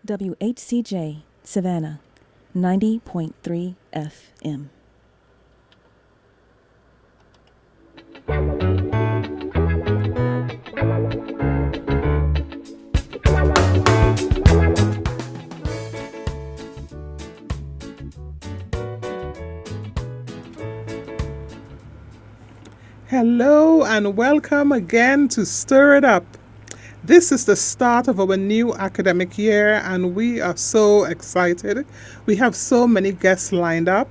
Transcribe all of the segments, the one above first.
WHCJ, Savannah, 90.3 FM. Hello and welcome again to Stir It Up. This is the start of our new academic year and we are so excited. We have so many guests lined up.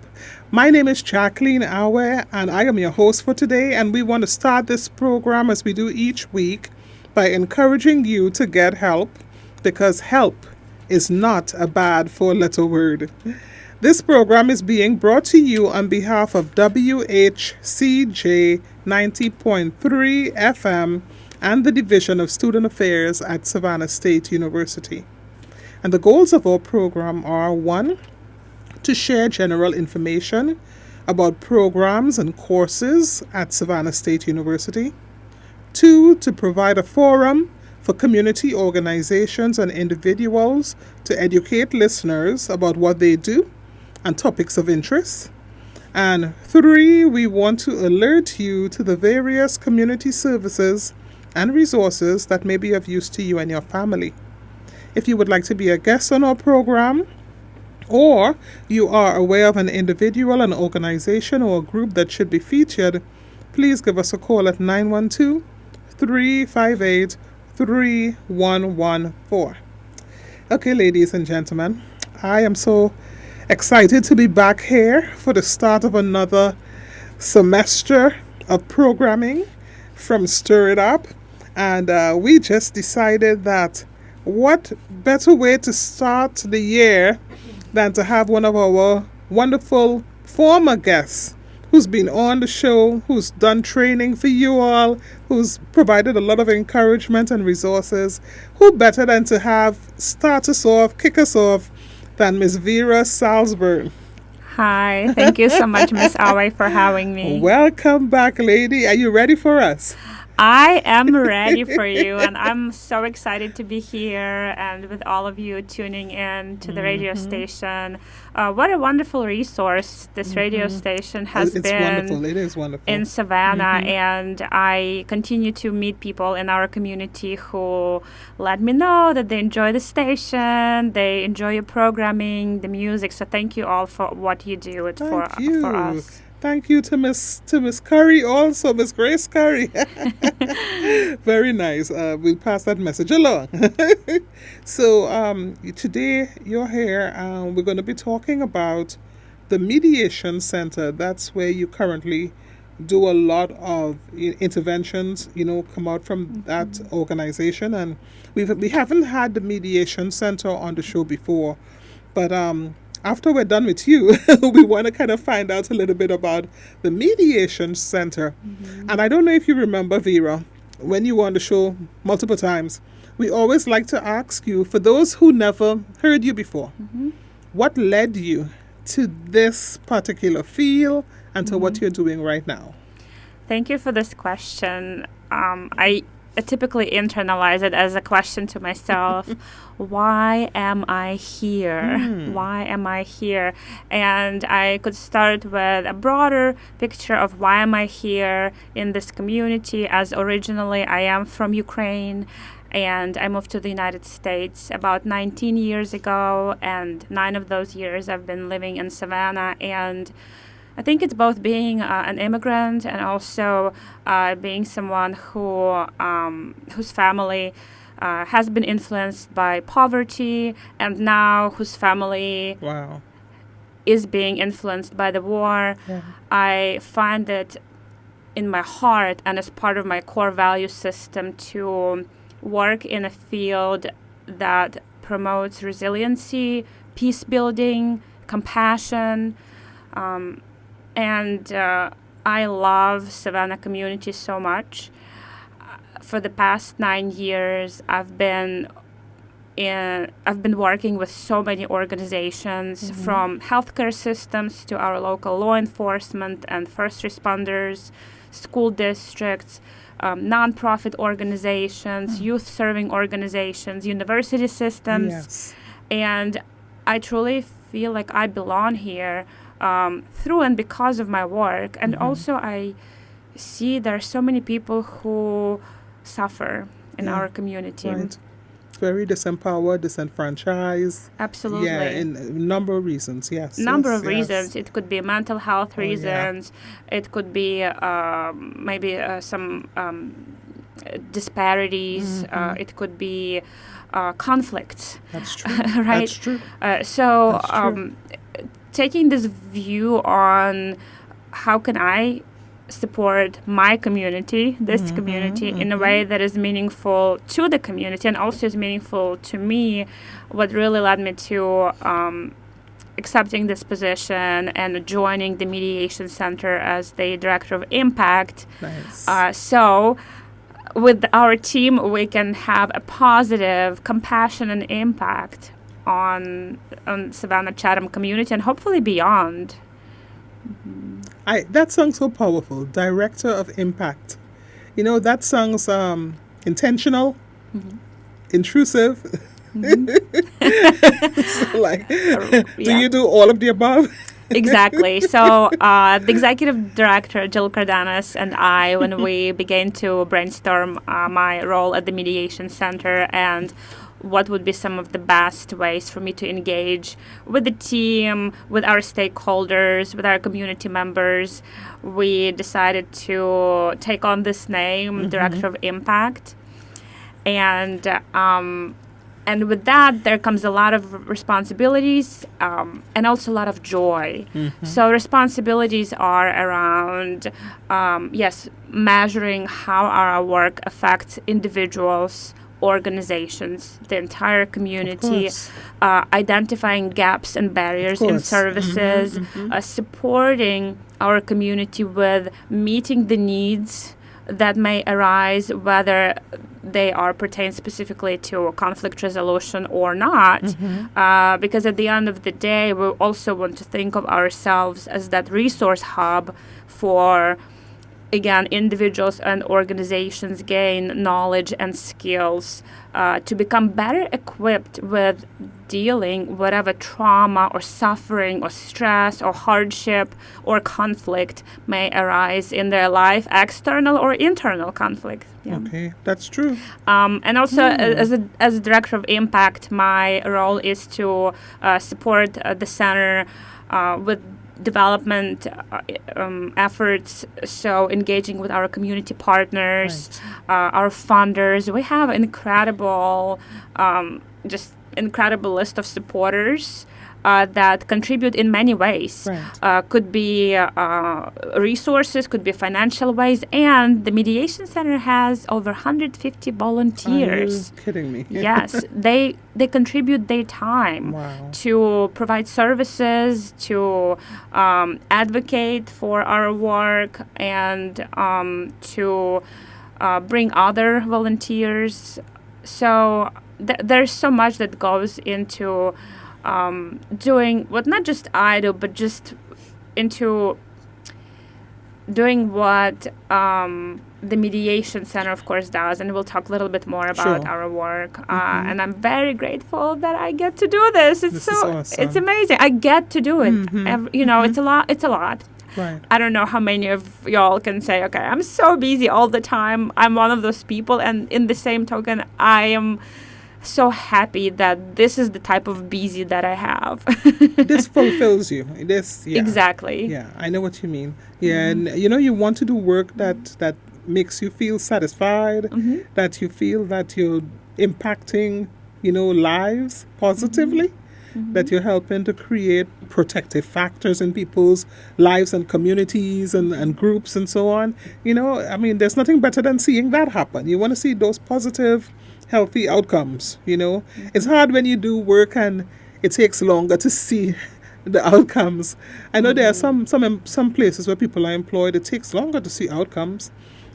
My name is Jacqueline Awe and I am your host for today, and we want to start this program as we do each week by encouraging you to get help, because help is not a bad four-letter word. This program is being brought to you on behalf of WHCJ 90.3 FM and the Division of Student Affairs at Savannah State University. And the goals of our program are: 1, to share general information about programs and courses at Savannah State University. 2, to provide a forum for community organizations and individuals to educate listeners about what they do and topics of interest. And 3, we want to alert you to the various community services and resources that may be of use to you and your family. If you would like to be a guest on our program, or you are aware of an individual, an organization, or a group that should be featured, please give us a call at 912-358-3114. Okay, ladies and gentlemen, I am so excited to be back here for the start of another semester of programming from Stir It Up. And we just decided that what better way to start the year than to have one of our wonderful former guests who's been on the show, who's done training for you all, who's provided a lot of encouragement and resources. Who better than to have start us off, kick us off, than Miss Vira Salzburn. Hi, thank you so much, Miss Awe, for having me. Welcome back, lady. Are you ready for us? I am ready for you, and I'm so excited to be here and with all of you tuning in to the radio station. What a wonderful resource this radio station has It's been. wonderful. It is wonderful. In Savannah, and I continue to meet people in our community who let me know that they enjoy the station, they enjoy your programming, the music. So thank you all for what you do for us. Thank you to Miss Curry also, Miss Grace Curry. Very nice. We'll pass that message along. So today you're here. We're going to be talking about the Mediation Center. That's where you currently do a lot of interventions, come out from that organization. And we haven't had the Mediation Center on the show before, but after we're done with you, we want to kind of find out a little bit about the Mediation Center. And I don't know if you remember, Vera, when you were on the show multiple times, we always like to ask you, for those who never heard you before, what led you to this particular field and to what you're doing right now? Thank you for this question. I typically internalize it as a question to myself. Why am I here? Why am I here? And I could start with a broader picture of why am I here in this community, as originally I am from Ukraine and I moved to the United States about 19 years ago, and 9 of those years I've been living in Savannah. And I think it's both being an immigrant and also being someone whose family has been influenced by poverty, and now whose family is being influenced by the war. I find it in my heart and as part of my core value system to work in a field that promotes resiliency, peace building, compassion, and I love Savannah community so much. For the past 9 years, I've been working with so many organizations, from healthcare systems to our local law enforcement and first responders, school districts, nonprofit organizations, youth serving organizations, university systems. And I truly feel like I belong here through and because of my work. And also I see there are so many people who suffer in our community. Right. Very disempowered, disenfranchised. Absolutely. Yeah, in a number of reasons, yes. Number yes, of yes. reasons. It could be mental health Oh, yeah. reasons. It could be maybe some disparities. It could be conflicts. That's true. Right? That's true. So That's true. taking this view on how can I support my community, this community, in a way that is meaningful to the community and also is meaningful to me, what really led me to accepting this position and joining the Mediation Center as the Director of Impact. Nice. So with our team, we can have a positive, compassionate impact on Savannah Chatham community and hopefully beyond. That sounds so powerful. Director of Impact. You know, that sounds intentional, intrusive. So, like, do you do all of the above? Exactly. So the executive director, Jill Cardenas, and I, when we began to brainstorm my role at the Mediation Center and what would be some of the best ways for me to engage with the team, with our stakeholders, with our community members, we decided to take on this name, Director of Impact. And with that, there comes a lot of responsibilities and also a lot of joy. So responsibilities are around, measuring how our work affects individuals, organizations, the entire community, identifying gaps and barriers in services, supporting our community with meeting the needs that may arise, whether they are pertain specifically to conflict resolution or not, because at the end of the day, we also want to think of ourselves as that resource hub for, again, individuals and organizations gain knowledge and skills to become better equipped with dealing whatever trauma or suffering or stress or hardship or conflict may arise in their life, external or internal conflict. Yeah. Okay, that's true. And also, as a director of impact, my role is to support the center with development efforts, so engaging with our community partners, our funders. We have incredible, just incredible list of supporters that contribute in many ways. Could be resources, could be financial ways, and the Mediation Center has over 150 volunteers. Are you kidding me? Yes, they contribute their time to provide services, to advocate for our work, and to bring other volunteers. So there's so much that goes into doing what not just I do, but just into doing what the Mediation Center, of course, does. And we'll talk a little bit more about our work. And I'm very grateful that I get to do this. It's awesome. It's amazing. I get to do it. It's a lot. It's a lot. Right. I don't know how many of y'all can say, okay, I'm so busy all the time. I'm one of those people. And in the same token, I am so happy that this is the type of busy that I have. This fulfills you. Exactly. Yeah, I know what you mean. Yeah, and you want to do work that makes you feel satisfied, that you feel that you're impacting, lives positively, that you're helping to create protective factors in people's lives and communities and groups and so on. There's nothing better than seeing that happen. You want to see those positive, healthy outcomes. It's hard when you do work and it takes longer to see the outcomes. I know there are some places where people are employed, it takes longer to see outcomes.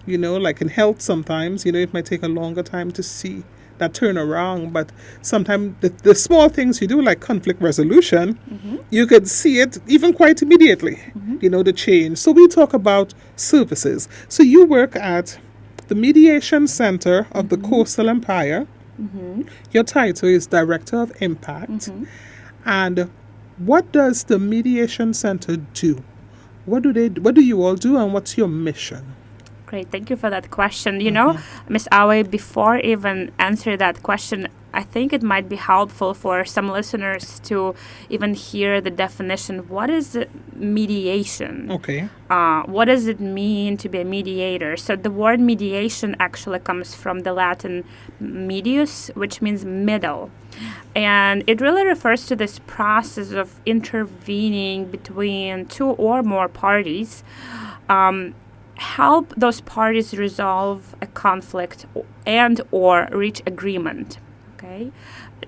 Like in health sometimes, it might take a longer time to see that turnaround, but sometimes the small things you do, like conflict resolution, you could see it even quite immediately, the change. So we talk about services. So you work at the Mediation Center of the Coastal Empire, Your title is Director of Impact. And what does the Mediation Center do? What do you all do, and what's your mission? Great, thank you for that question. You know, Ms. Awe, before even answer that question, I think it might be helpful for some listeners to even hear the definition. What is mediation? Okay. What does it mean to be a mediator? So the word mediation actually comes from the Latin medius, which means middle. And it really refers to this process of intervening between two or more parties, help those parties resolve a conflict and or reach agreement. Okay,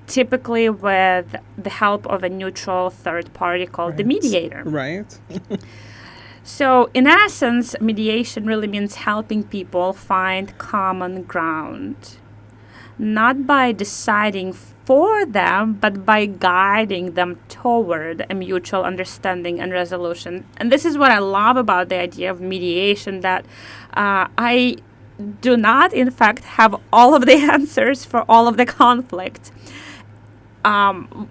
typically with the help of a neutral third party called the mediator. Right. So in essence, mediation really means helping people find common ground, not by deciding for them, but by guiding them toward a mutual understanding and resolution. And this is what I love about the idea of mediation, that I do not, in fact, have all of the answers for all of the conflict.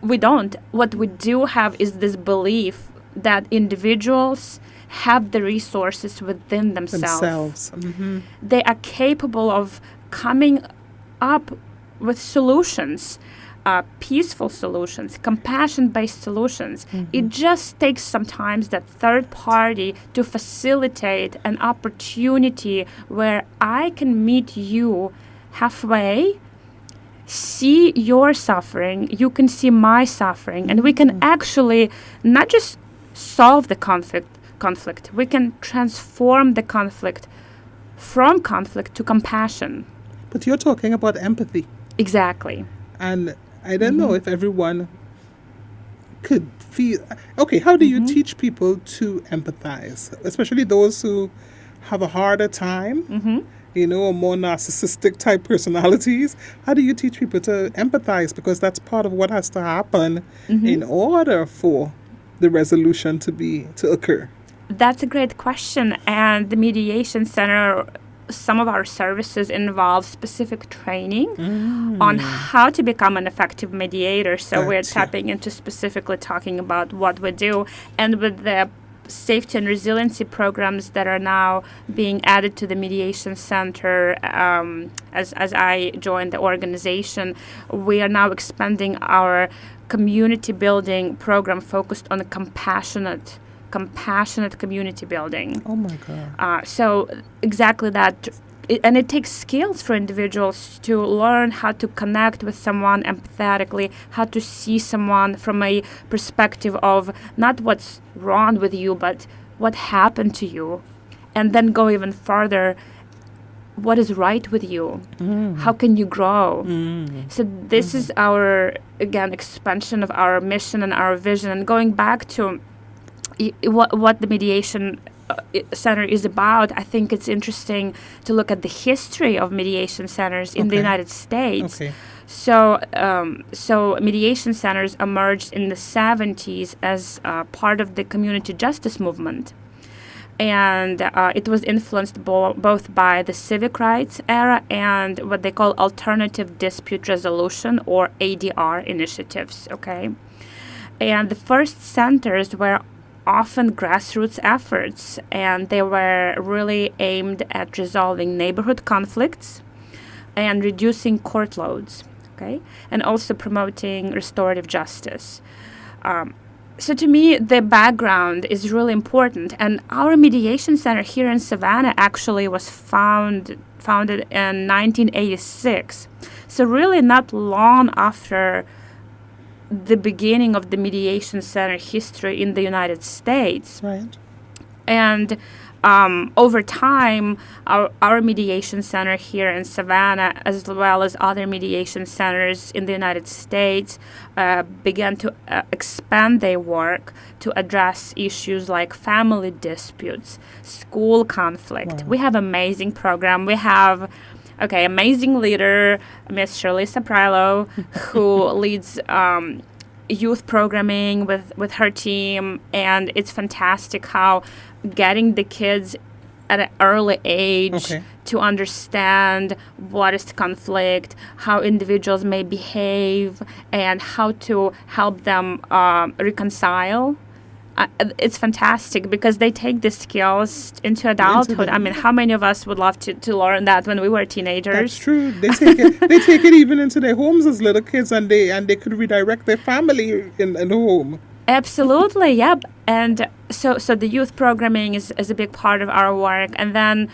We don't. What we do have is this belief that individuals have the resources within themselves. They are capable of coming up with solutions, peaceful solutions, compassion-based solutions. It just takes sometimes that third party to facilitate an opportunity where I can meet you halfway, see your suffering, you can see my suffering, and we can actually not just solve the conflict, we can transform the conflict from conflict to compassion. But you're talking about empathy. Exactly. And I don't know if everyone could feel... Okay, how do you teach people to empathize? Especially those who have a harder time, or more narcissistic type personalities. How do you teach people to empathize? Because that's part of what has to happen in order for the resolution to occur. That's a great question. And the Mediation Center, some of our services involve specific training on how to become an effective mediator. So we're tapping into specifically talking about what we do. And with the safety and resiliency programs that are now being added to the Mediation Center, as I joined the organization, we are now expanding our community building program focused on compassionate community building. Oh my God. So exactly that. And it takes skills for individuals to learn how to connect with someone empathetically, how to see someone from a perspective of not what's wrong with you, but what happened to you. And then go even further. What is right with you? How can you grow? So this is our, again, expansion of our mission and our vision. And going back to what the Mediation Center is about, I think it's interesting to look at the history of mediation centers in the United States. So mediation centers emerged in the 70s as part of the community justice movement. And it was influenced both by the civic rights era and what they call alternative dispute resolution, or ADR initiatives, And the first centers were often grassroots efforts, and they were really aimed at resolving neighborhood conflicts and reducing court loads, and also promoting restorative justice. So to me, the background is really important, and our Mediation Center here in Savannah actually was founded in 1986. So really not long after the beginning of the Mediation Center history in the United States. Right. And over time, our Mediation Center here in Savannah, as well as other mediation centers in the United States, began to expand their work to address issues like family disputes, school conflict. We have amazing program. We have amazing leader, Miss Shirley Soprano, who leads youth programming with her team, and it's fantastic how getting the kids at an early age to understand what is conflict, how individuals may behave, and how to help them reconcile. It's fantastic because they take these skills into adulthood. I mean, how many of us would love to learn that when we were teenagers? That's true. They take it. They take it even into their homes as little kids, and they could redirect their family in the home. Absolutely, yep. And so the youth programming is a big part of our work. And then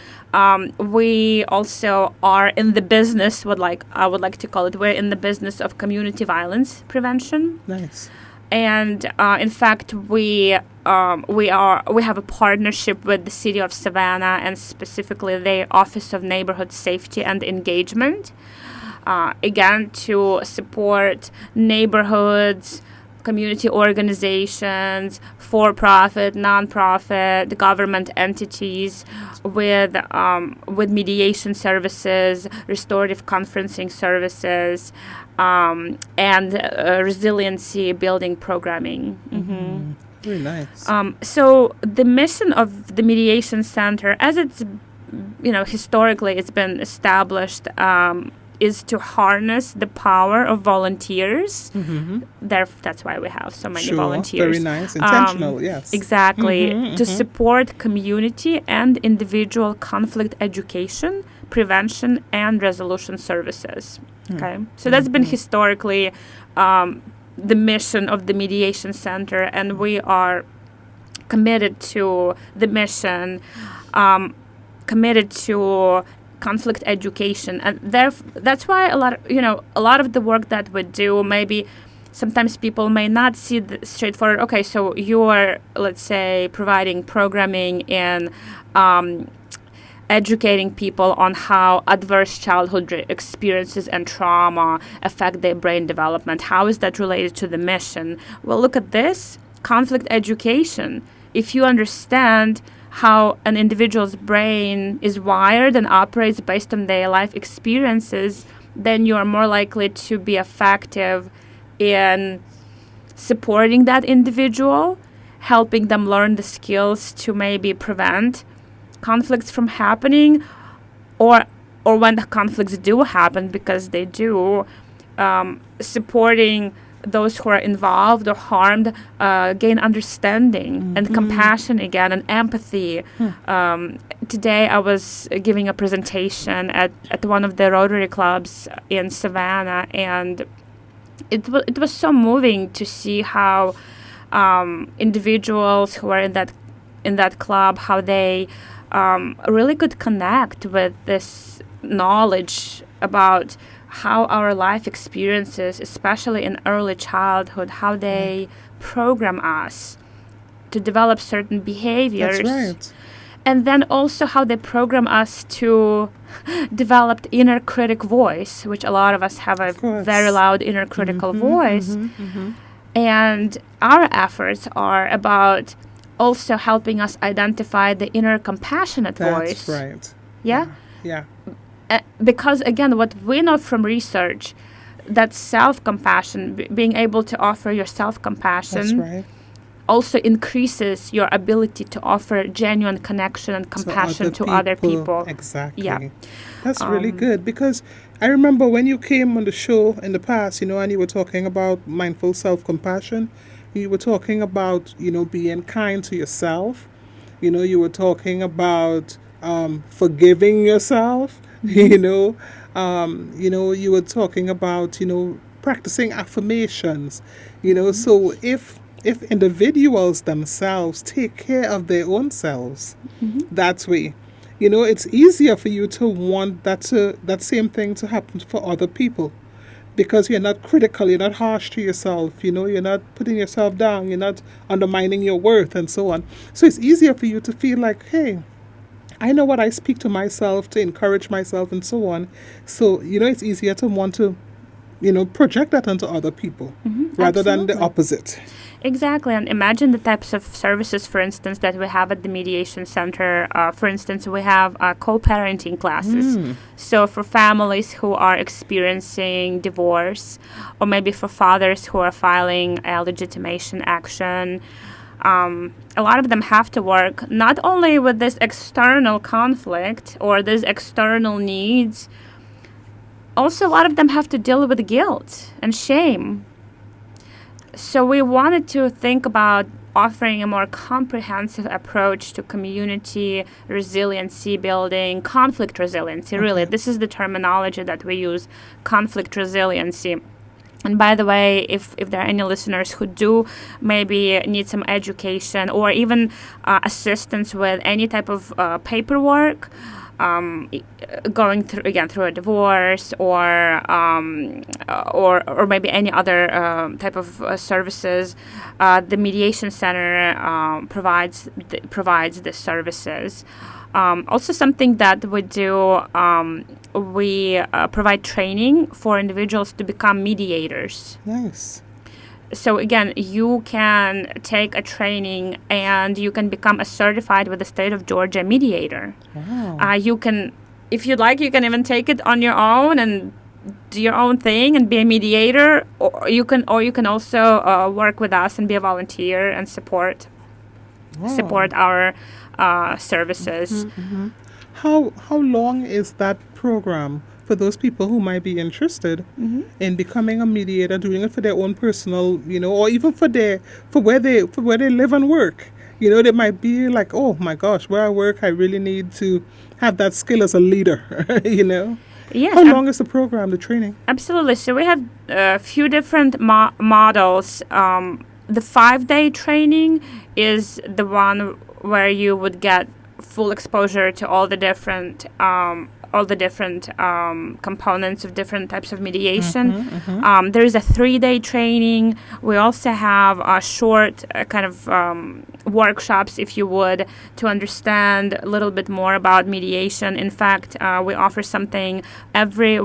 we also are in the business, I would like to call it, we're in the business of community violence prevention. Nice. And in fact, we have a partnership with the city of Savannah and specifically the Office of Neighborhood Safety and Engagement, again, to support neighborhoods, community organizations, for-profit, non-profit, government entities with mediation services, restorative conferencing services, and resiliency building programming. Mm-hmm. Very nice. So the mission of the Mediation Center, as it's, historically it's been established, is to harness the power of volunteers. Mm-hmm. That's why we have so many volunteers. Very nice. Intentional, yes. Exactly. To support community and individual conflict education, prevention, and resolution services. Okay. So that's been historically the mission of the Mediation Center, and we are committed to the mission, committed to conflict education, and that's why a lot of the work that we do, maybe sometimes people may not see the straightforward. Okay, so you are, let's say, providing programming in educating people on how adverse childhood experiences and trauma affect their brain development. How is that related to the mission? Well, look at this conflict education. If you understand how an individual's brain is wired and operates based on their life experiences, then you are more likely to be effective in supporting that individual, helping them learn the skills to maybe prevent conflicts from happening, or when the conflicts do happen, because they do, supporting those who are involved or harmed gain understanding and compassion again, and empathy. Today I was giving a presentation at one of the Rotary clubs in Savannah, and it was so moving to see how individuals who are in that club, how they really could connect with this knowledge about how our life experiences, especially in early childhood, how they program us to develop certain behaviors. That's right. And then also how they program us to develop inner critic voice, which a lot of us have a very loud inner critical voice. And our efforts are about also helping us identify the inner compassionate voice. That's right. Yeah? Yeah. Because, again, what we know from research, that self-compassion, being able to offer your self-compassion, also increases your ability to offer genuine connection and compassion to other people. Exactly. Yeah. That's really good, because I remember when you came on the show in the past, and you were talking about mindful self-compassion. You were talking about, being kind to yourself. You were talking about forgiving yourself. You were talking about, practicing affirmations, so if individuals themselves take care of their own selves, that way, it's easier for you to want that same thing to happen for other people, because you're not critical, you're not harsh to yourself, you're not putting yourself down, you're not undermining your worth and so on. So it's easier for you to feel like, hey, I know what I speak to myself to encourage myself and so on. So, it's easier to want to, project that onto other people rather than the opposite. Exactly. And imagine the types of services, for instance, that we have at the Mediation Center. For instance, we have co-parenting classes. So for families who are experiencing divorce, or maybe for fathers who are filing a legitimation action, a lot of them have to work not only with this external conflict or these external needs, also a lot of them have to deal with guilt and shame. So we wanted to think about offering a more comprehensive approach to community resiliency building, conflict resiliency, really. This is the terminology that we use, conflict resiliency. And by the way, if there are any listeners who do maybe need some education or even assistance with any type of paperwork, going through a divorce or maybe any other type of services, the Mediation Center provides the services. Also, something that we do, we provide training for individuals to become mediators. Nice. So again, you can take a training and you can become a certified with the state of Georgia mediator. Wow. You can, if you'd like, you can even take it on your own and do your own thing and be a mediator, or you can also work with us and be a volunteer and support our services. How long is that program for those people who might be interested in becoming a mediator, doing it for their own personal, or even for where they live and work? They might be like, oh my gosh, where I work, I really need to have that skill as a leader. Yes. How long is the program, the training? Absolutely. So we have a few different models. The 5-day training is the one where you would get full exposure to all the different components of different types of mediation. There is a 3-day training. We also have a short kind of workshops, if you would, to understand a little bit more about mediation. In fact, we offer something every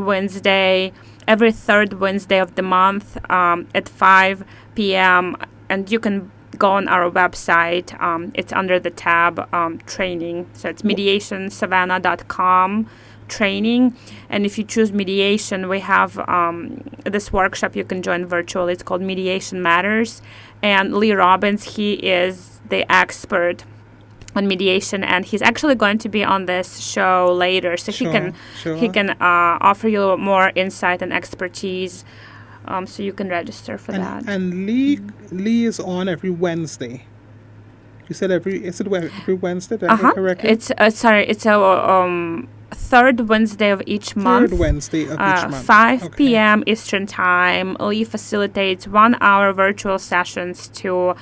third Wednesday of the month at 5 p.m. And you can go on our website. It's under the tab training. So it's mediationsavannah.com training. And if you choose mediation, we have this workshop you can join virtually. It's called Mediation Matters. And Lee Robbins, he is the expert on mediation, and he's actually going to be on this show later. So he can offer you more insight and expertise. So you can register for that. And Lee is on every Wednesday. You said every Wednesday? Did I hear correctly? It's a third Wednesday of each month. Third Wednesday of each month. 5 p.m. Eastern Time. Lee facilitates 1-hour virtual sessions to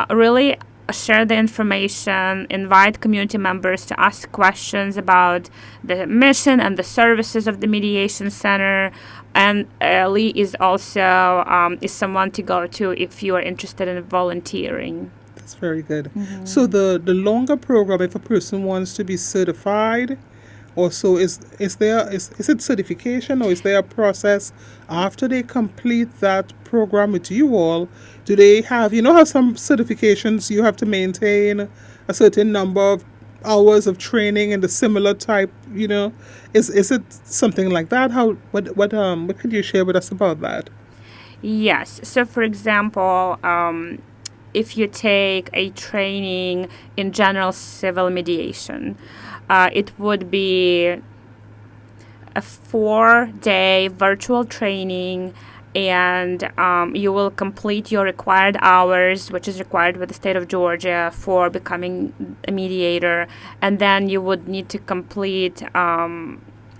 really share the information, invite community members to ask questions about the mission and the services of the Mediation Center. And Lee is also is someone to go to if you are interested in volunteering. That's very good. So the longer program, if a person wants to be certified, also is it certification, or is there a process after they complete that program with you all? Do they have, how some certifications you have to maintain a certain number of hours of training in the similar type, is it something like that? What could you share with us about that? Yes. So for example, if you take a training in general civil mediation, it would be a 4-day virtual training, and you will complete your required hours, which is required with the state of Georgia for becoming a mediator. And then you would need to complete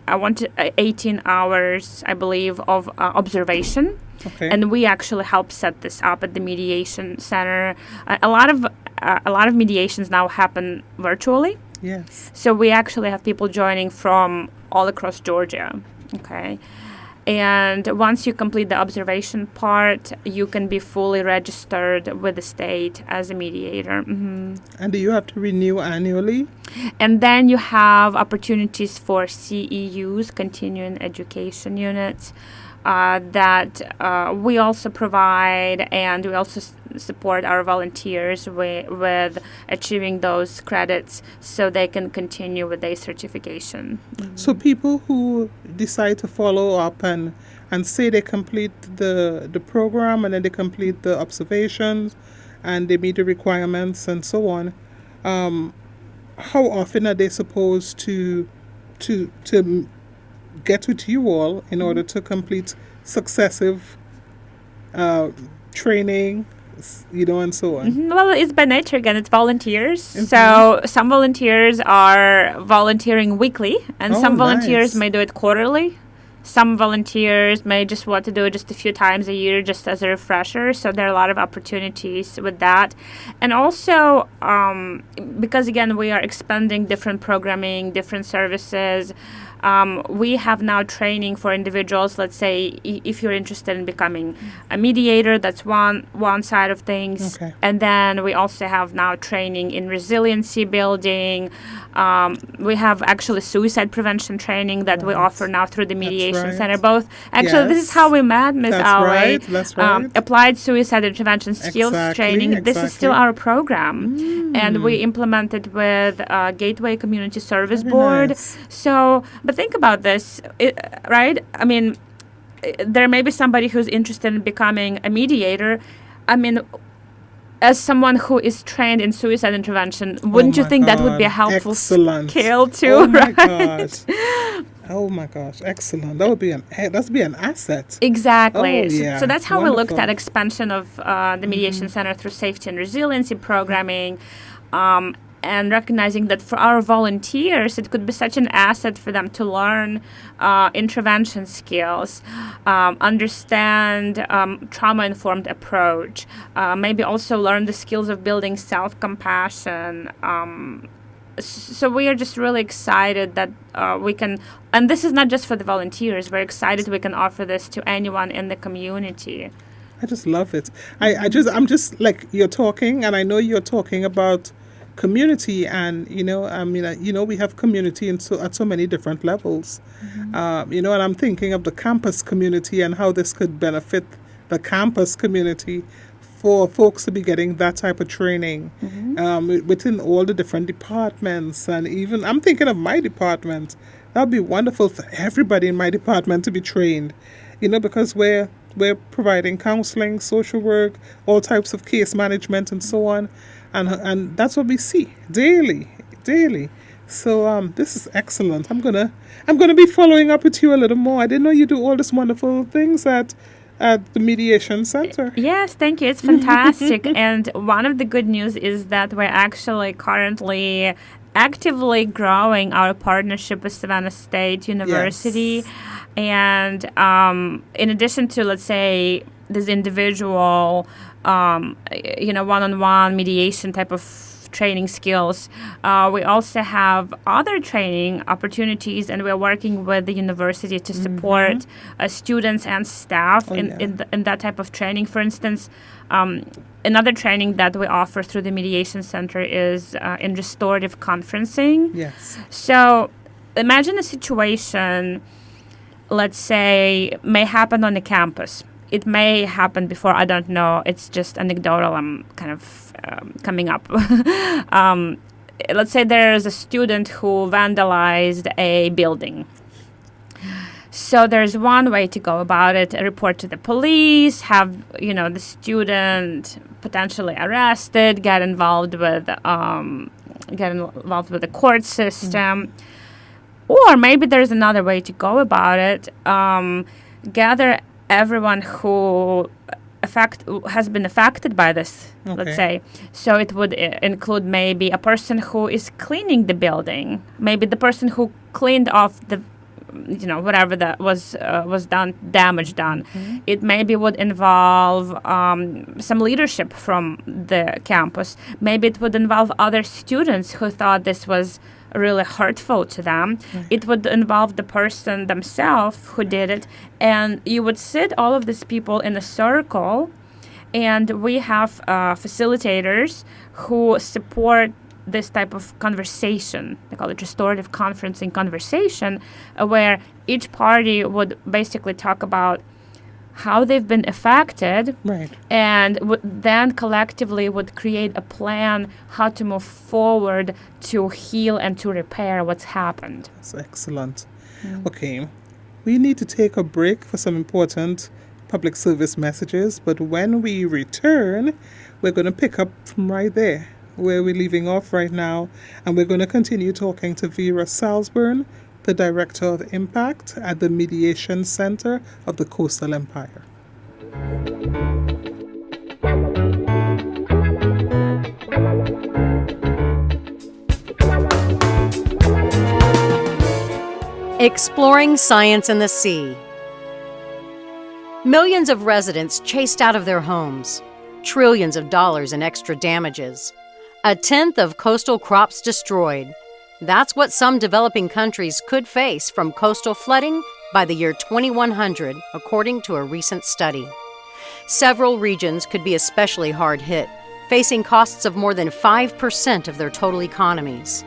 18 hours, I believe, of observation. Okay. And we actually help set this up at the Mediation Center. A lot of mediations now happen virtually. Yes. So we actually have people joining from all across Georgia. Okay. And once you complete the observation part, you can be fully registered with the state as a mediator. And do you have to renew annually? And then you have opportunities for CEUs, continuing education units, that we also provide, and we also support our volunteers with achieving those credits so they can continue with their certification. So people who decide to follow up and say they complete the program and then they complete the observations and they meet the requirements and so on, how often are they supposed to get with you all in order to complete successive training, and so on? Well, it's by nature again. It's volunteers. Mm-hmm. So some volunteers are volunteering weekly, and some volunteers nice. may do it quarterly. Some volunteers may just want to do it just a few times a year, just as a refresher. So there are a lot of opportunities with that. And also, because again, we are expanding different programming, different services. We have now training for individuals. Let's say if you're interested in becoming a mediator, that's one side of things. Okay. And then we also have now training in resiliency building. We have actually suicide prevention training that we offer now through the Mediation Center. Both. Actually, this is how we met, Ms. Alway. That's right. Applied suicide intervention skills training. This is still our program. And we implement it with Gateway Community Service Board. Nice. So, but think about this, right? I mean, there may be somebody who's interested in becoming a mediator. I mean, as someone who is trained in suicide intervention, wouldn't you think that would be a helpful skill too? Oh my right? gosh! Oh my gosh! Excellent. That would be an asset. Exactly. Oh, yeah. So that's how we looked Wonderful. at expansion of the Mediation Center through safety and resiliency programming. And recognizing that for our volunteers, it could be such an asset for them to learn intervention skills, understand trauma-informed approach, maybe also learn the skills of building self-compassion. So we are just really excited that we can, and this is not just for the volunteers, we're excited we can offer this to anyone in the community. I just love it. I'm just like, you're talking, and I know you're talking about community, and we have community at so many different levels. And I'm thinking of the campus community and how this could benefit the campus community for folks to be getting that type of training within all the different departments. And even I'm thinking of my department. That'd be wonderful for everybody in my department to be trained, because we're providing counseling, social work, all types of case management and so on. And that's what we see daily. So this is excellent. I'm gonna be following up with you a little more. I didn't know you do all these wonderful things at the Mediation Center. Yes, thank you. It's fantastic. And one of the good news is that we're actually currently actively growing our partnership with Savannah State University. Yes. And in addition to, let's say, this individual one-on-one mediation type of training skills, we also have other training opportunities, and we're working with the university to support students and staff in that type of training. For instance, another training that we offer through the Mediation Center is in restorative conferencing. Yes. So imagine a situation, let's say, may happen on the campus. It may happen before, I don't know. It's just anecdotal. I'm kind of coming up. Let's say there's a student who vandalized a building. So there's one way to go about it: report to the police, have the student potentially arrested, get involved with the court system. Or maybe there's another way to go about it: gather everyone who has been affected by this, let's say. So it would include maybe a person who is cleaning the building, maybe the person who cleaned off the, whatever that was damage done. It maybe would involve some leadership from the campus. Maybe it would involve other students who thought this was really hurtful to them. It would involve the person themselves who did it, and you would sit all of these people in a circle, and we have facilitators who support this type of conversation. They call it restorative conferencing conversation, where each party would basically talk about how they've been affected, and then collectively would create a plan how to move forward to heal and to repair what's happened. That's excellent. Okay, we need to take a break for some important public service messages. But when we return, we're going to pick up from right there where we're leaving off right now. And we're going to continue talking to Vira Salzburn, the Director of Impact at the Mediation Center of the Coastal Empire. Exploring science in the sea. Millions of residents chased out of their homes. Trillions of dollars in extra damages. A tenth of coastal crops destroyed. That's what some developing countries could face from coastal flooding by the year 2100, according to a recent study. Several regions could be especially hard hit, facing costs of more than 5% of their total economies.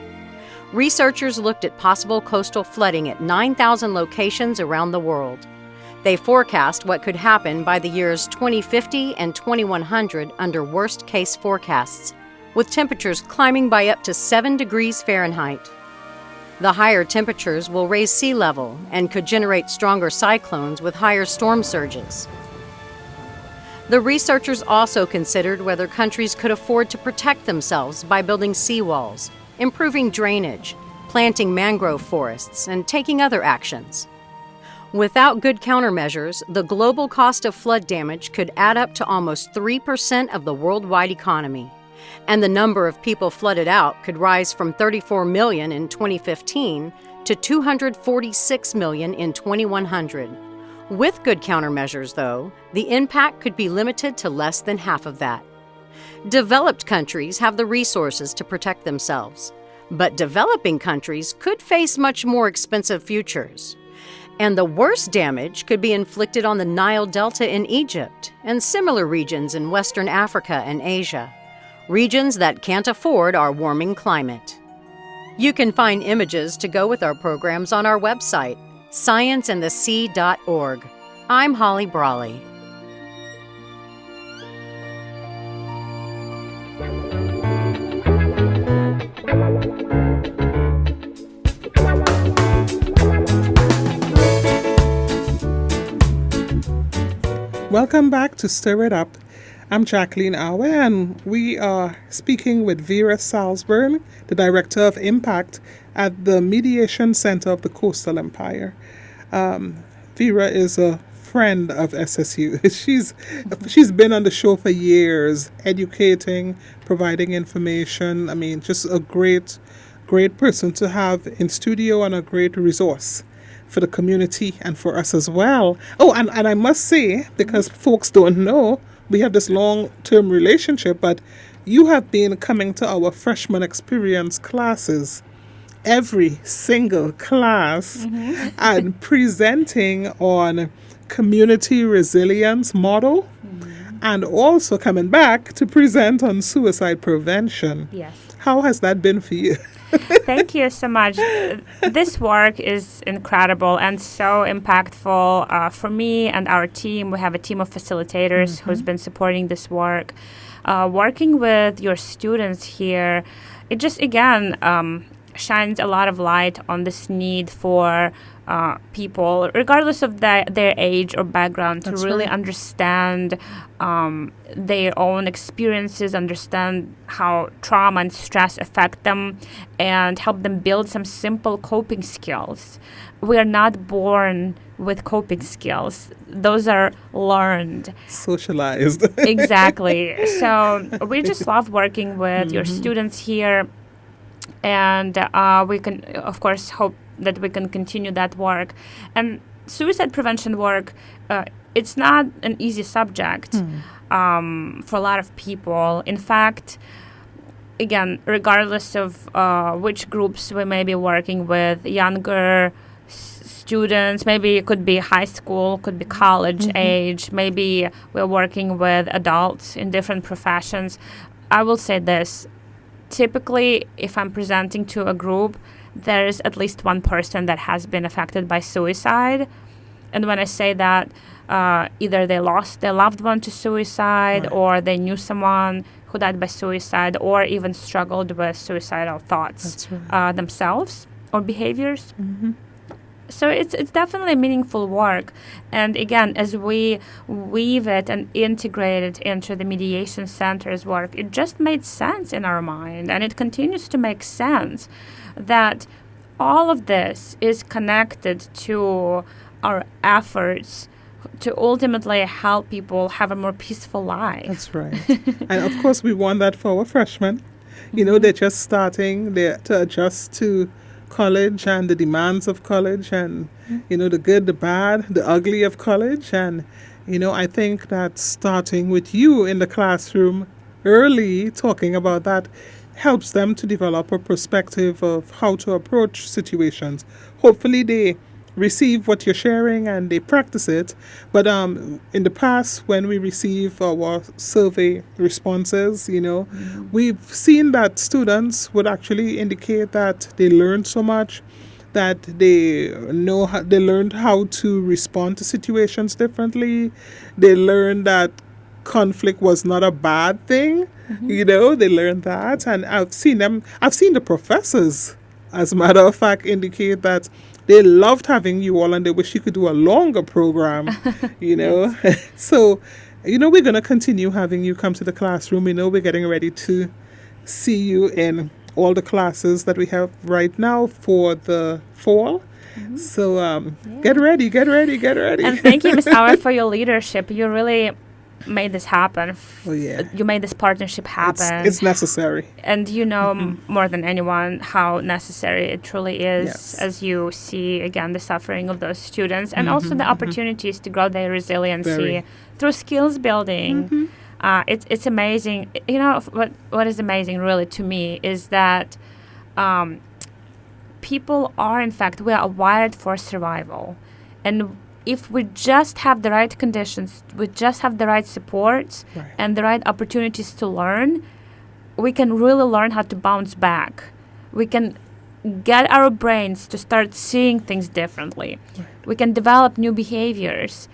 Researchers looked at possible coastal flooding at 9,000 locations around the world. They forecast what could happen by the years 2050 and 2100 under worst-case forecasts, with temperatures climbing by up to 7 degrees Fahrenheit. The higher temperatures will raise sea level and could generate stronger cyclones with higher storm surges. The researchers also considered whether countries could afford to protect themselves by building seawalls, improving drainage, planting mangrove forests, and taking other actions. Without good countermeasures, the global cost of flood damage could add up to almost 3% of the worldwide economy, and the number of people flooded out could rise from 34 million in 2015 to 246 million in 2100. With good countermeasures, though, the impact could be limited to less than half of that. Developed countries have the resources to protect themselves, but developing countries could face much more expensive futures. And the worst damage could be inflicted on the Nile Delta in Egypt and similar regions in Western Africa and Asia, regions that can't afford our warming climate. You can find images to go with our programs on our website, scienceandthesea.org. I'm Holly Brawley. Welcome back to Stir It Up. I'm Jacqueline Awe, and we are speaking with Vira Salzburn, the Director of Impact at the Mediation Center of the Coastal Empire. Vira is a friend of SSU. She's been on the show for years, educating, providing information. I mean, just a great person to have in studio and a great resource for the community and for us as well. Oh, and I must say, because folks don't know, we have this long-term relationship, but you have been coming to our freshman experience classes, every single class, and presenting on community resilience model, and also coming back to present on suicide prevention. Yes. How has that been for you? Thank you so much. This work is incredible and so impactful for me and our team. We have a team of facilitators who's been supporting this work. Working with your students here, it just, again, shines a lot of light on this need for people, regardless of their age or background, to really understand their own experiences, understand how trauma and stress affect them, and help them build some simple coping skills. We are not born with coping skills. Those are learned. Socialized. Exactly. So we just love working with your students here. And we can, of course, hope that we can continue that work. And suicide prevention work, it's not an easy subject for a lot of people. In fact, again, regardless of which groups we may be working with, younger students, maybe it could be high school, could be college age, maybe we're working with adults in different professions. I will say this. Typically, if I'm presenting to a group, there is at least one person that has been affected by suicide. And when I say that, either they lost their loved one to suicide, or they knew someone who died by suicide, or even struggled with suicidal thoughts themselves or behaviors. So it's definitely meaningful work. And again, as we weave it and integrate it into the Mediation Center's work, it just made sense in our mind, and it continues to make sense that all of this is connected to our efforts to ultimately help people have a more peaceful life. That's right. And of course, we want that for our freshmen. You know, they're just starting to adjust to college and the demands of college and, you know, the good, the bad, the ugly of college. And, you know, I think that starting with you in the classroom early, talking about that, helps them to develop a perspective of how to approach situations. Hopefully they receive what you're sharing and they practice it. But in the past, when we receive our survey responses, you know, we've seen that students would actually indicate that they learned so much, that they they learned how to respond to situations differently. They learned that conflict was not a bad thing. You know, they learned that. And I've seen the professors, as a matter of fact, indicate that they loved having you all and they wish you could do a longer program, you know. So, you know, we're going to continue having you come to the classroom. You know, we're getting ready to see you in all the classes that we have right now for the fall. So get ready. And thank you, Ms. Auer, for your leadership. You really made this happen. Oh, yeah. You made this partnership happen. It's necessary. And you know more than anyone how necessary it truly is, Yes. as you see, again, the suffering of those students and also the opportunities to grow their resiliency Very. through skills building. It's amazing. You know, what is amazing really to me is that people are, in fact, we are wired for survival. And if we just have the right conditions, we just have the right supports Right. and the right opportunities to learn, we can really learn how to bounce back. We can get our brains to start seeing things differently. Right. We can develop new behaviors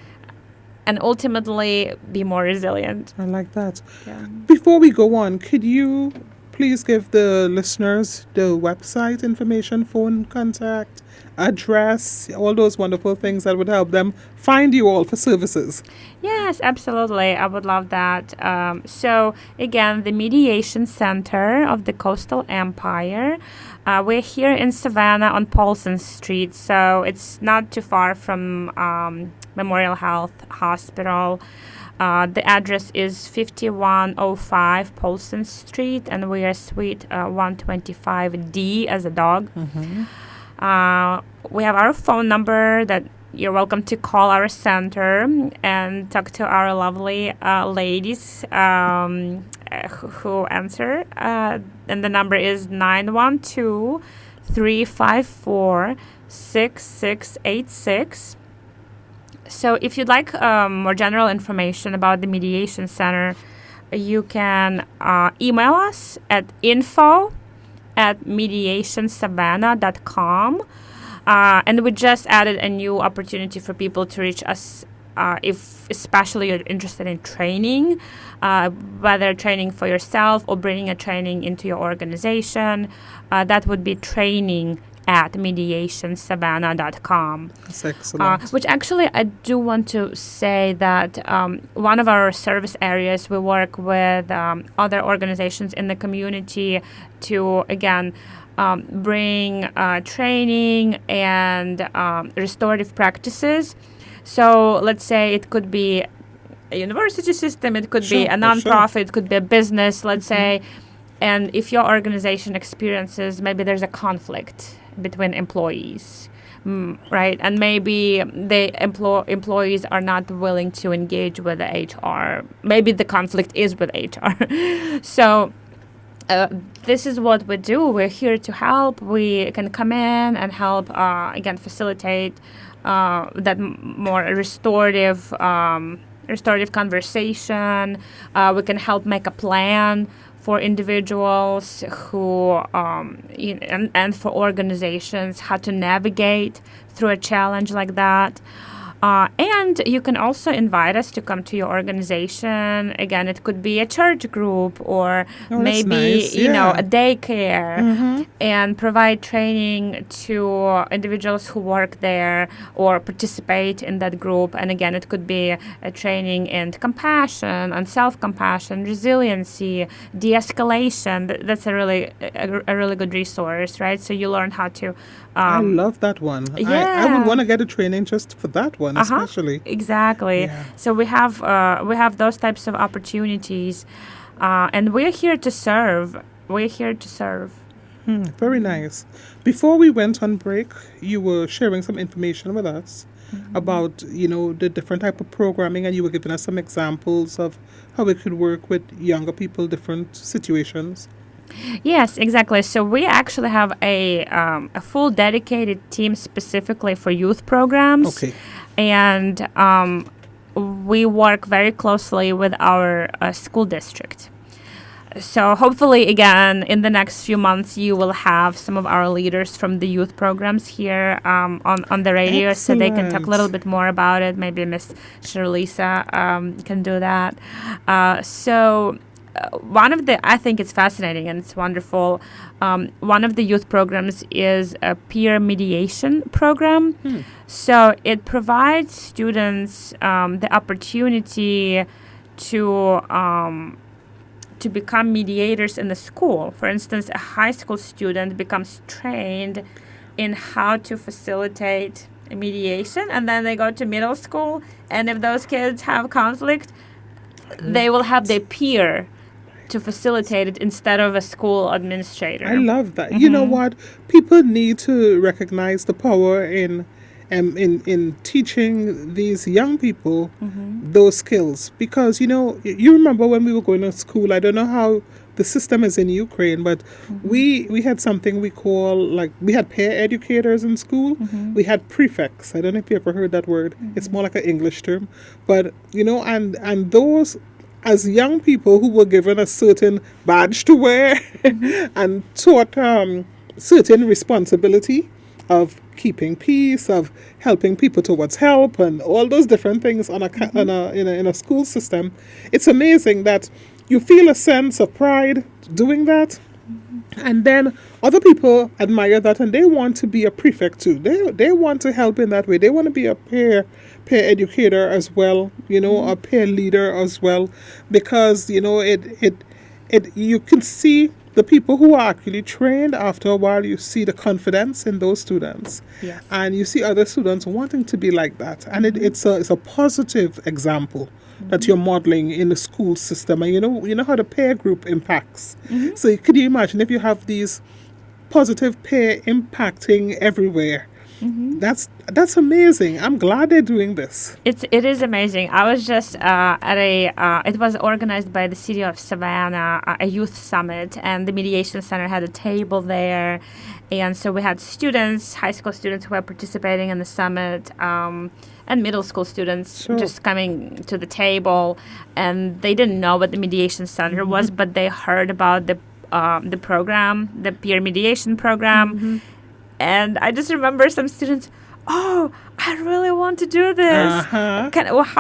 and ultimately be more resilient. I like that. Yeah. Before we go on, could you please give the listeners the website information, phone contact, address, all those wonderful things that would help them find you all for services? Yes, absolutely. I would love that. So, again, the Mediation Center of the Coastal Empire. We're here in Savannah on Paulson Street, so it's not too far from Memorial Health Hospital. The address is 5105 Paulson Street, and we are Suite 125D as a dog. We have our phone number that you're welcome to call our center and talk to our lovely ladies who answer. And the number is 912-354-6686. So if you'd like more general information about the Mediation Center, you can email us at info@mediationsavannah.com. And we just added a new opportunity for people to reach us if especially you're interested in training, whether training for yourself or bringing a training into your organization. That would be training@mediationsavannah.com. That's excellent. Which actually I do want to say that one of our service areas, we work with other organizations in the community to, again, bring training and restorative practices. So let's say it could be a university system, it could be a nonprofit, it could be a business, let's say. And if your organization experiences, maybe there's a conflict between employees, right? And maybe the employees are not willing to engage with the HR. Maybe the conflict is with HR. So this is what we do. We're here to help. We can come in and help, again, facilitate that more restorative conversation. We can help make a plan for individuals who and for organizations how to navigate through a challenge like that. And you can also invite us to come to your organization. Again, it could be a church group or that's maybe, nice. a daycare, and provide training to individuals who work there or participate in that group. And again, it could be a training in compassion and self-compassion, resiliency, de-escalation. That's a really good resource, right? So you learn how to I love that one. I yeah. would want to get a training just for that one, especially. Exactly. Yeah. So we have those types of opportunities, and we're here to serve. We're here to serve. Very nice. Before we went on break, you were sharing some information with us about, the different type of programming, and you were giving us some examples of how we could work with younger people, different situations. Yes, exactly. So we actually have a full dedicated team specifically for youth programs. Okay. And we work very closely with our school district. So hopefully, again, in the next few months, you will have some of our leaders from the youth programs here on the radio, so they can talk a little bit more about it. Maybe Miss Shirlisa can do that. One of I think it's fascinating and it's wonderful. One of the youth programs is a peer mediation program. So it provides students the opportunity to become mediators in the school. For instance, a high school student becomes trained in how to facilitate a mediation, and then they go to middle school, and if those kids have conflict, they will have their peer to facilitate it instead of a school administrator. I love that. You know what? People need to recognize the power in teaching these young people those skills, because you remember when we were going to school. I don't know how the system is in Ukraine, but we had something we call, we had peer educators in school. We had prefects. I don't know if you ever heard that word. It's more like an English term, but and those, as young people who were given a certain badge to wear and taught certain responsibility of keeping peace, of helping people towards help, and all those different things in a school system. It's amazing that you feel a sense of pride doing that, and then other people admire that, and they want to be a prefect too. They want to help in that way. They want to be a peer educator as well, a peer leader as well, because it you can see the people who are actually trained. After a while, you see the confidence in those students, and you see other students wanting to be like that, and it's a positive example that you're modeling in the school system, and you know how the peer group impacts. So could you imagine if you have these positive peer impacting everywhere? That's amazing. I'm glad they're doing this. It is amazing. I was just at it was organized by the city of Savannah, a youth summit, and the Mediation Center had a table there, and so we had students, high school students who were participating in the summit, and middle school students just coming to the table, and they didn't know what the Mediation Center was, but they heard about the program, the peer mediation program. And I just remember some students, I really want to do this. How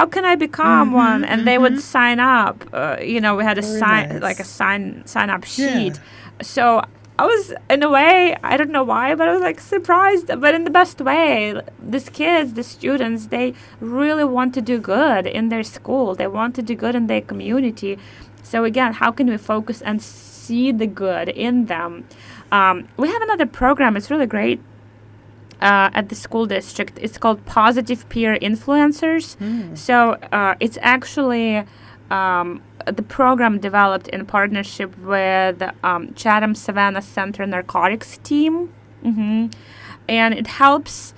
can I become one? And they would sign up. We had a sign up sheet. So I was, in a way, I don't know why, but I was surprised, but in the best way. These kids, the students, they really want to do good in their school. They want to do good in their community. So again, how can we focus and see the good in them? We have another program. It's really great at the school district. It's called Positive Peer Influencers. So it's actually the program developed in partnership with Chatham Savannah Center Narcotics team. And it helps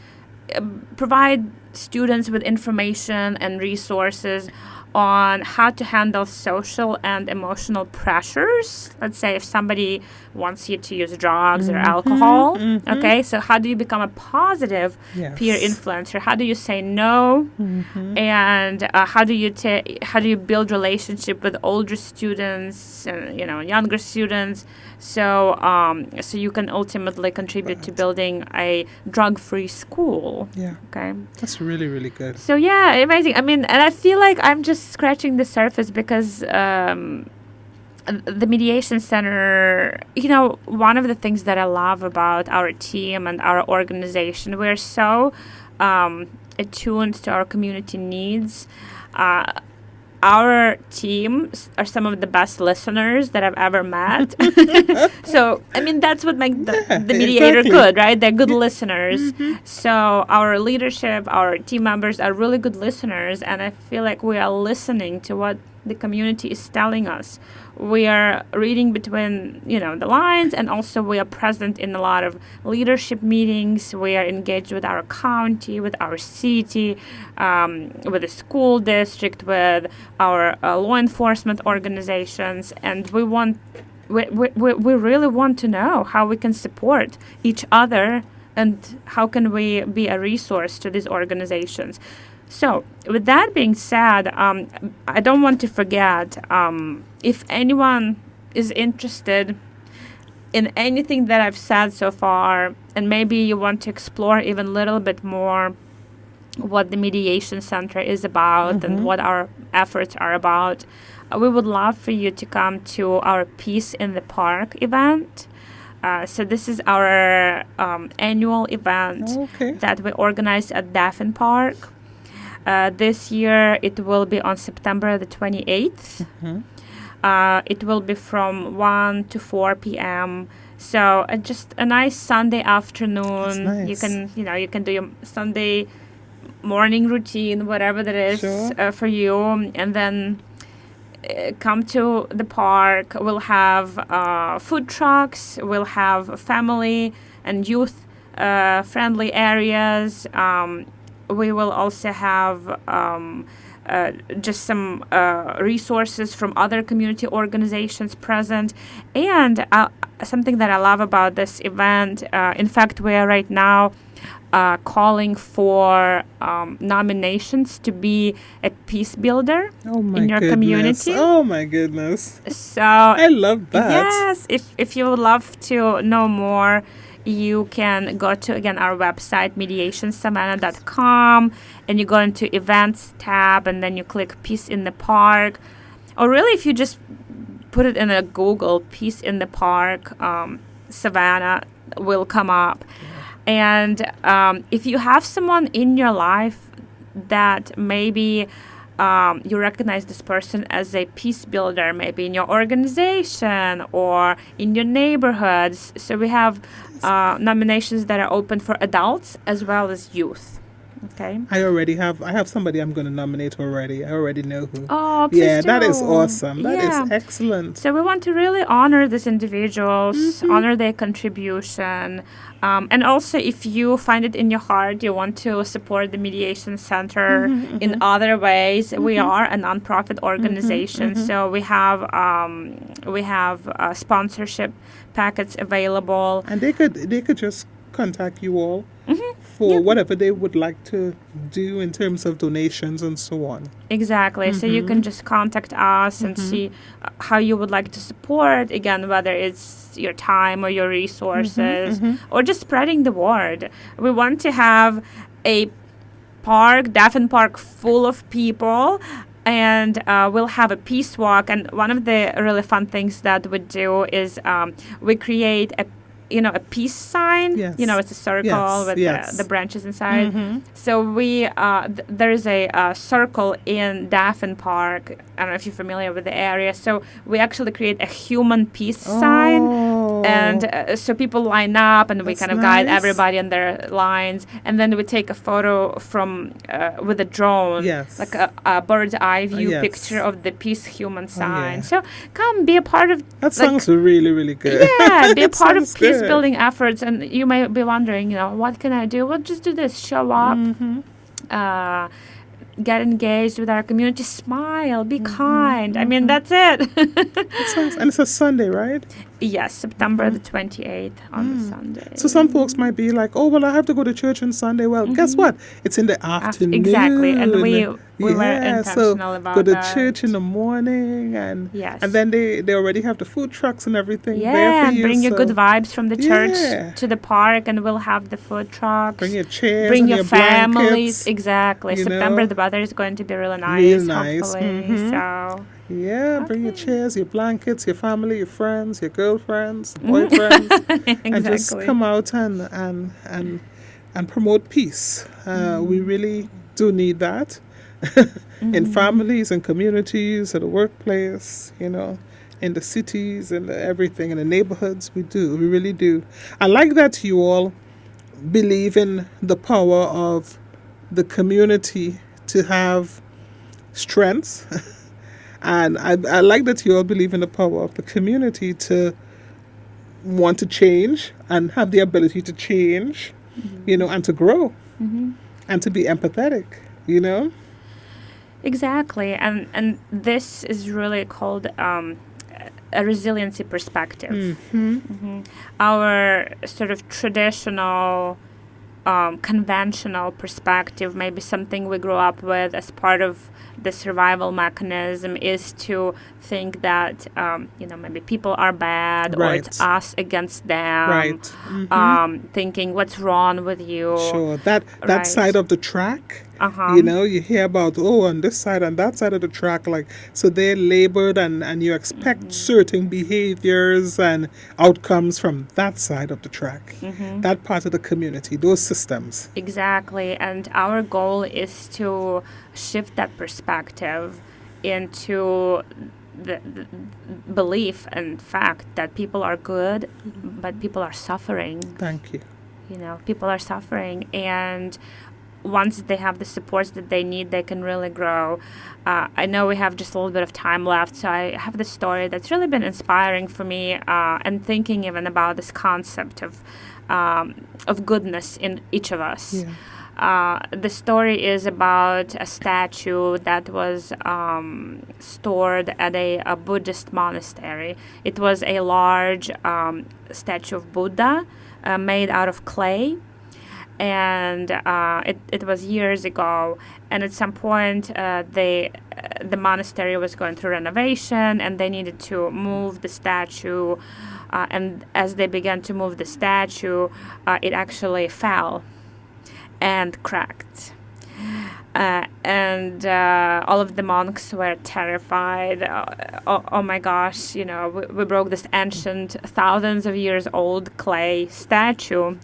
provide students with information and resources on how to handle social and emotional pressures. Let's say if somebody wants you to use drugs or alcohol, okay, so how do you become a positive peer influencer? How do you say no? And how do you build relationship with older students, younger students, so you can ultimately contribute to building a drug-free school. Yeah. Okay. That's really, really good. So yeah, amazing. I mean, and I feel like I'm just scratching the surface because the Mediation Center, one of the things that I love about our team and our organization, we're so attuned to our community needs. Our team are some of the best listeners that I've ever met. So, I mean, that's what makes the mediator good, right? They're good listeners. So our leadership, our team members are really good listeners. And I feel like we are listening to what the community is telling us. We are reading between, the lines, and also we are present in a lot of leadership meetings. We are engaged with our county, with our city, with the school district, with our law enforcement organizations, and we really want to know how we can support each other and how can we be a resource to these organizations. So, with that being said, I don't want to forget, if anyone is interested in anything that I've said so far, and maybe you want to explore even a little bit more what the Mediation Center is about and what our efforts are about, we would love for you to come to our Peace in the Park event. So this is our annual event that we organize at Daffin Park. This year it will be on September the 28th. It will be from 1 to 4 p.m. So just a nice Sunday afternoon. Nice. You can do your Sunday morning routine, whatever that is for you, and then come to the park. We'll have food trucks. We'll have family and youth friendly areas. We will also have just some resources from other community organizations present. And something that I love about this event, in fact, we are right now calling for nominations to be a peace builder in your community. Oh my goodness. So I love that. Yes, if you would love to know more, you can go to, again, our website, mediationsavannah.com, and you go into Events tab, and then you click Peace in the Park. Or really, if you just put it in a Google, Peace in the Park, Savannah will come up. And if you have someone in your life that maybe you recognize this person as a peace builder, maybe in your organization or in your neighborhoods. So we have nominations that are open for adults as well as youth. Okay. I have somebody I'm going to nominate already. I already know who. Oh, please do. That is awesome. That is excellent. So we want to really honor these individuals, honor their contribution. And also, if you find it in your heart, you want to support the Mediation Center in other ways, we are a nonprofit organization. So we have sponsorship packets available. And they could just contact you all for whatever they would like to do in terms of donations and so on. Exactly. So you can just contact us and see how you would like to support, again, whether it's your time or your resources or just spreading the word. We want to have a park, Daffin Park, full of people, and we'll have a peace walk. And one of the really fun things that we do is we create a peace sign. Yes. It's a circle with the branches inside. So we there is a circle in Daffin Park. I don't know if you're familiar with the area. So we actually create a human peace sign, and so people line up, and we kind of guide everybody in their lines, and then we take a photo from with a drone, like a bird's eye view picture of the peace human sign. So come be a part of. That sounds really, really good. Yeah, be a part of peace building efforts. And you may be wondering, what can I do? Well, just do this. Show up. get engaged with our community, smile, be kind. I mean, that's it. It's nice. And it's a Sunday, right? Yes, September the 28th on the Sunday. So some folks might be like, oh, well, I have to go to church on Sunday. Well, guess what? It's in the afternoon. Exactly. And we were intentional so about go to that. church in the morning, and Yes. and then they already have the food trucks and everything there Yeah, for and you. bring your so good vibes from the church Yeah. to the park, and we'll have the food trucks. Bring your chairs Bring and your families. blankets. Exactly. you September, know. the weather is going to be really nice, Real nice. hopefully. So, Yeah, bring your Okay. chairs, your blankets, your family, your friends, your girlfriends, boyfriends, and just exactly. come out and promote peace. We really do need that in families and communities, at the workplace, in the cities and everything, in the neighborhoods. We do. We really do. I like that you all believe in the power of the community to have strengths. And I like that you all believe in the power of the community to want to change and have the ability to change, and to grow and to be empathetic, Exactly. And this is really called a resiliency perspective. Our sort of traditional, conventional perspective, maybe something we grew up with as part of the survival mechanism, is to think that, maybe people are bad, or it's Right. us against them. Right. Thinking, what's wrong with you? Sure. That Right. side of the track, Uh-huh. you hear about, on this side and that side of the track, so they're labored, and you expect certain behaviors and outcomes from that side of the track, that part of the community, those systems. Exactly. And our goal is to shift that perspective into the belief and fact that people are good, but people are suffering. Thank you. People are suffering. And once they have the supports that they need, they can really grow. I know we have just a little bit of time left, so I have this story that's really been inspiring for me, and thinking even about this concept of goodness in each of us. Yeah. The story is about a statue that was stored at a Buddhist monastery. It was a large statue of Buddha made out of clay. And it was years ago, and at some point the monastery was going through renovation, and they needed to move the statue, and as they began to move the statue, it actually fell and cracked. And all of the monks were terrified. Oh my gosh, we broke this ancient, thousands of years old clay statue.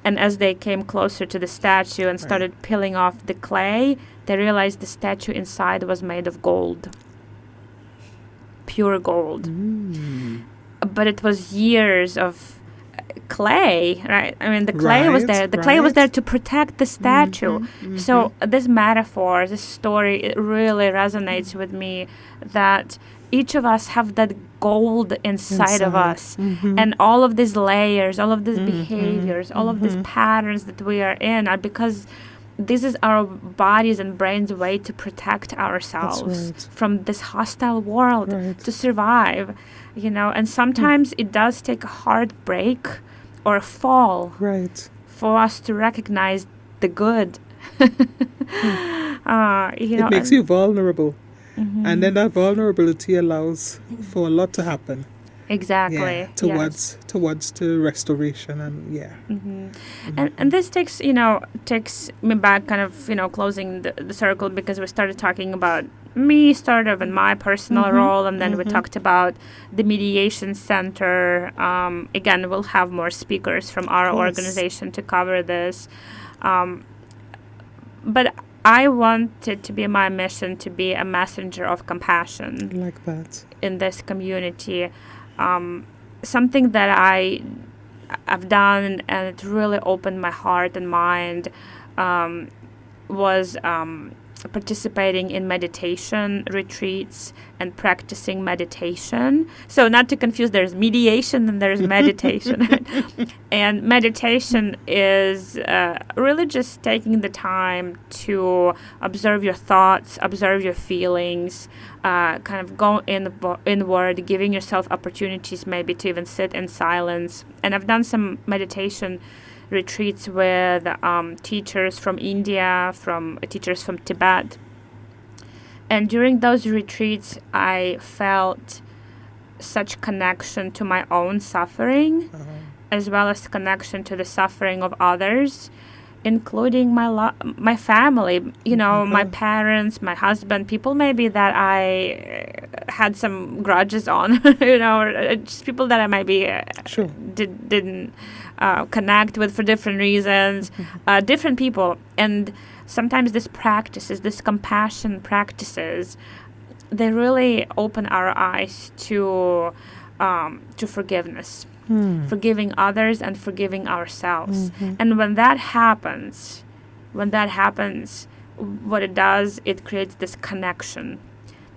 And as they came closer to the statue and started peeling off the clay, they realized the statue inside was made of gold. Pure gold. But it was years of clay, right? I mean, the clay was there. The clay was there to protect the statue. So this metaphor, this story, it really resonates with me, that each of us have that gold inside of us, and all of these layers, all of these behaviors, all of these patterns that we are in are because this is our bodies and brains' way to protect ourselves from this hostile world, to survive, and sometimes it does take a hard break or a fall for us to recognize the good. It makes you vulnerable. And then that vulnerability allows for a lot to happen. Exactly. Towards the restoration, And this takes me back, kind of, closing the circle, because we started talking about me, and my personal role, and then we talked about the Mediation Center. Again, we'll have more speakers from our organization to cover this. But I want it to be my mission to be a messenger of compassion. Like that. In this community. Something that I've done, and it really opened my heart and mind, was participating in meditation retreats and practicing meditation. So not to confuse, there's mediation and there's meditation. And meditation is really just taking the time to observe your thoughts, observe your feelings, kind of go inward, giving yourself opportunities maybe to even sit in silence. And I've done some meditation retreats with teachers from India, from teachers from Tibet. And during those retreats, I felt such connection to my own suffering, as well as connection to the suffering of others, including my family, my parents, my husband, people maybe that I had some grudges on, or just people that I maybe didn't connect with for different reasons, different people. And sometimes these compassion practices, they really open our eyes to forgiveness. Forgiving others and forgiving ourselves. And when that happens, what it does, it creates this connection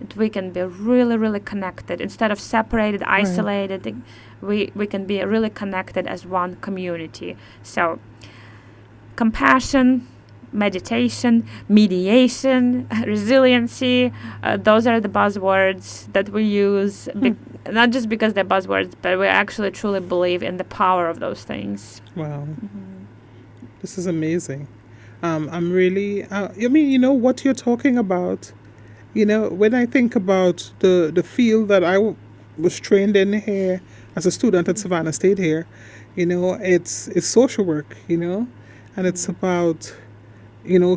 that we can be really, really connected. Instead of separated, isolated, we can be really connected as one community. So compassion, meditation, mediation, resiliency, those are the buzzwords that we use, not just because they're buzzwords, but we actually truly believe in the power of those things. Wow. This is amazing. I'm really, what you're talking about, when I think about the field that I was trained in here as a student at Savannah State here, it's social work, and it's about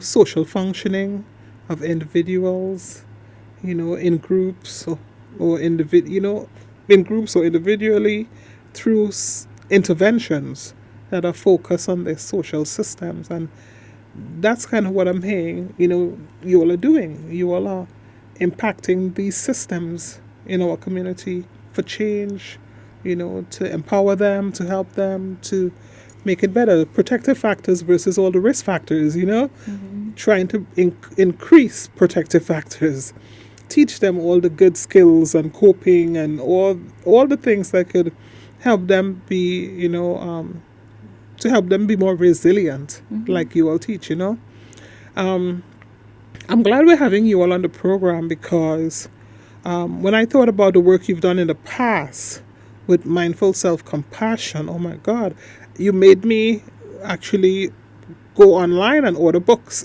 social functioning of individuals, in groups or in groups or individually through interventions that are focused on their social systems. And that's kind of what I'm hearing, you all are doing. You all are impacting these systems in our community for change, to empower them, to help them, to make it better. Protective factors versus all the risk factors, trying to increase protective factors, teach them all the good skills and coping and all the things that could help them be, to help them be more resilient, like you all teach, I'm glad we're having you all on the program because when I thought about the work you've done in the past with mindful self-compassion, oh my God, you made me actually go online and order books.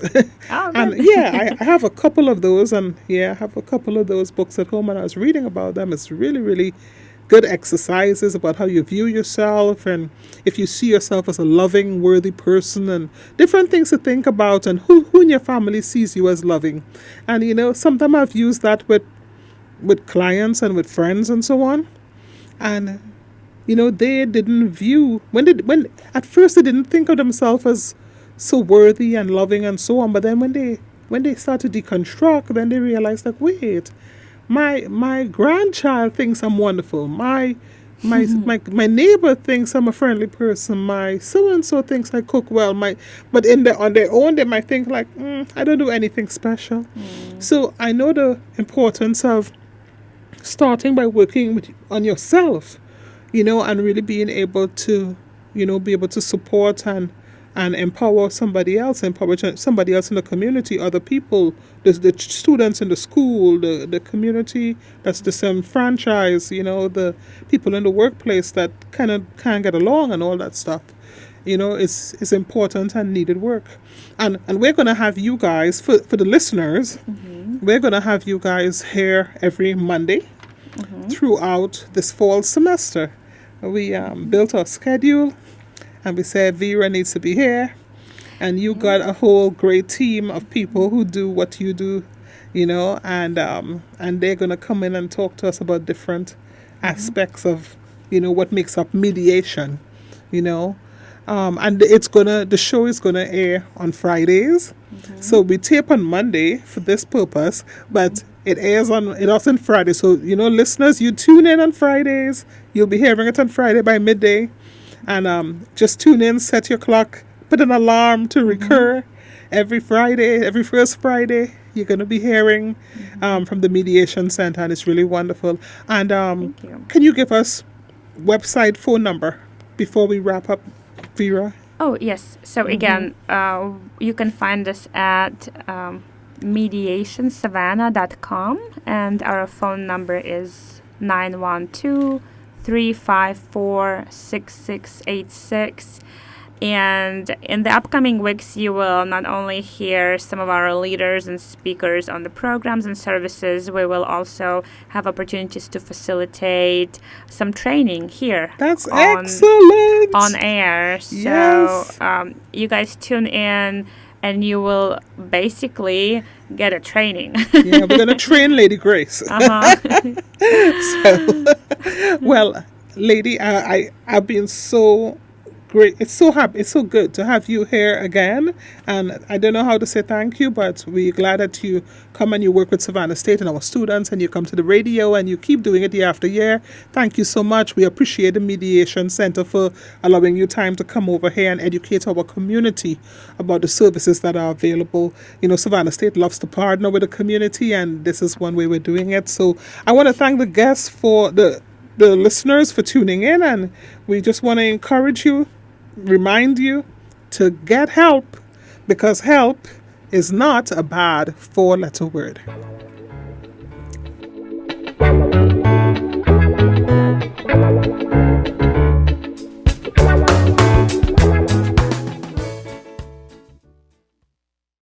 Oh, and yeah, I have a couple of those, and I have a couple of those books at home, and I was reading about them. It's really, really good exercises about how you view yourself, and if you see yourself as a loving, worthy person, and different things to think about, and who in your family sees you as loving. And sometimes I've used that with clients and with friends and so on, and they didn't view when at first they didn't think of themselves as so worthy and loving and so on. But then when they start to deconstruct, then they realize like, wait, my grandchild thinks I'm wonderful. My neighbor thinks I'm a friendly person. My so and so thinks I cook well. But on their own they might think like, I don't do anything special. So I know the importance of starting by working on yourself, and really being able to, be able to support and empower somebody else in the community, other people, the students in the school, the community that's disenfranchised, the people in the workplace that kind of can't get along and all that stuff. It's important and needed work. And we're going to have you guys, for the listeners, we're going to have you guys here every Monday throughout this fall semester. We built our schedule, and we said Vira needs to be here, and you got a whole great team of people who do what you do, and they're going to come in and talk to us about different aspects of, what makes up mediation, and the show is gonna air on Fridays. So we tape on Monday for this purpose, but it airs on Friday. So listeners, you tune in on Fridays. You'll be hearing it on Friday by midday, and just tune in, set your clock, put an alarm to recur every Friday, every first Friday you're going to be hearing from the Mediation Center, and it's really wonderful. And Thank you. can you give us website, phone number before we wrap up, Vira? Oh, yes. So again, you can find us at mediationsavannah.com, and our phone number is 912-354-6686. And in the upcoming weeks, you will not only hear some of our leaders and speakers on the programs and services, we will also have opportunities to facilitate some training here. That's excellent. On air. So Yes. You guys tune in and you will basically get a training. Yeah, we're going to train Lady Grace. So, well, Lady, I've been so great. It's so happy. It's so good to have you here again. And I don't know how to say thank you, but we're glad that you come and you work with Savannah State and our students, and you come to the radio and you keep doing it year after year. Thank you so much. We appreciate the Mediation Center for allowing you time to come over here and educate our community about the services that are available. You know, Savannah State loves to partner with the community, and this is one way we're doing it. So I want to thank the guests for the listeners for tuning in, and we just want to encourage you, remind you to get help, because help is not a bad four-letter word.